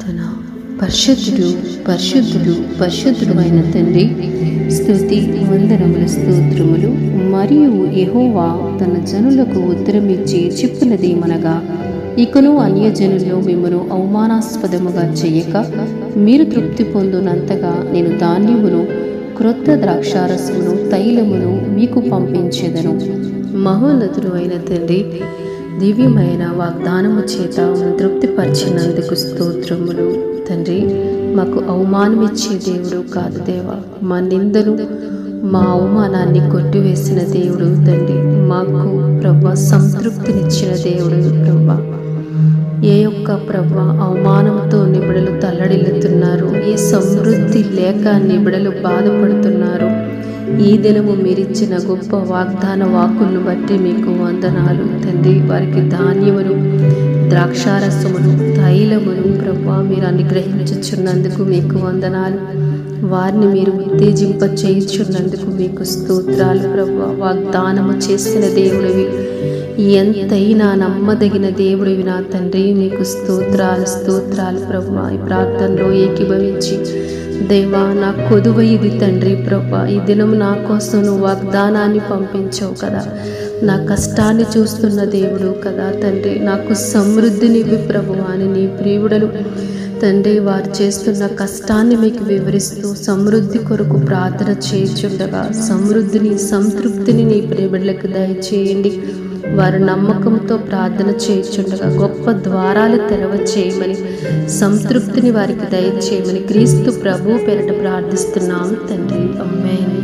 ప్రార్థన. పరిశుద్ధుడు పరిశుద్ధుడు పరిశుద్ధుడు అయిన తండ్రి, స్తుతి వందనములు స్తోత్రములు. మరియు యెహోవా తన జనులకు ఉత్తరమిచ్చి చెప్పినదేమనగా, ఇకను అన్యజనుల్లో మిమ్మను అవమానాస్పదముగా చేయక మీరు తృప్తి పొందునంతగా నేను ధాన్యమును, క్రొత్త ద్రాక్షారసమును, తైలమును మీకు పంపించేదను. మహోన్నతుడు అయిన తండ్రి, దివ్యమైన వాగ్దానము చేత తృప్తిపరిచినందుకు స్తోత్రములు. తండ్రి, మాకు అవమానమిచ్చే దేవుడు కాదు దేవా, మా నిందను మా అవమానాన్ని కొట్టివేసిన దేవుడు తండ్రి. మాకు ప్రభా సంతృప్తినిచ్చిన దేవుడు ప్రభా. ఏ యొక్క ప్రభా అవమానంతో నిబిడలు తల్లడిల్లుతున్నారు, ఏ సమృద్ధి లేక నిబిడలు బాధపడుతున్నారు, ఈ దినము మీరిచ్చిన గొప్ప వాగ్దాన వాక్కులను బట్టి మీకు వందనాలు తండ్రి. వారికి ధాన్యమును, ద్రాక్షారసమును, తైలమును ప్రభా మీరు అనుగ్రహించుచున్నందుకు మీకు వందనాలు. వారిని మీరు ఉత్తేజింప చేయుచున్నందుకు మీకు స్తోత్రాలు ప్రభా. వాగ్దానము చేసిన దేవుడివి, ఎంతైనా నమ్మదగిన దేవుడివి నా తండ్రి, మీకు స్తోత్రాలు స్తోత్రాలు ప్రభా. ఈ ప్రార్థనలో ఏకీభవించి దేవా, నా కొదువ ఇది తండ్రి ప్రభా. ఈ దినం నా కోసం నువ్వు వాగ్దానాన్ని పంపించావు కదా, నా కష్టాన్ని చూస్తున్న దేవుడు కదా తండ్రి. నాకు సమృద్ధినివ్వి ప్రభువా అని నీ ప్రియుడలు తండ్రి వారు చేస్తున్న కష్టాన్ని మీకు వివరిస్తూ సమృద్ధి కొరకు ప్రార్థన చేయుచుండగా సమృద్ధిని, సంతృప్తిని నీ ప్రియబిడ్డలకు దయచేయండి. వారు నమ్మకంతో ప్రార్థన చేయుచుండగా గొప్ప ద్వారాలు తెరవ చేయమని, సంతృప్తిని వారికి దయచేయమని క్రీస్తు ప్రభు పేరిట ప్రార్థిస్తున్నాము తండ్రి. ఆమేన్.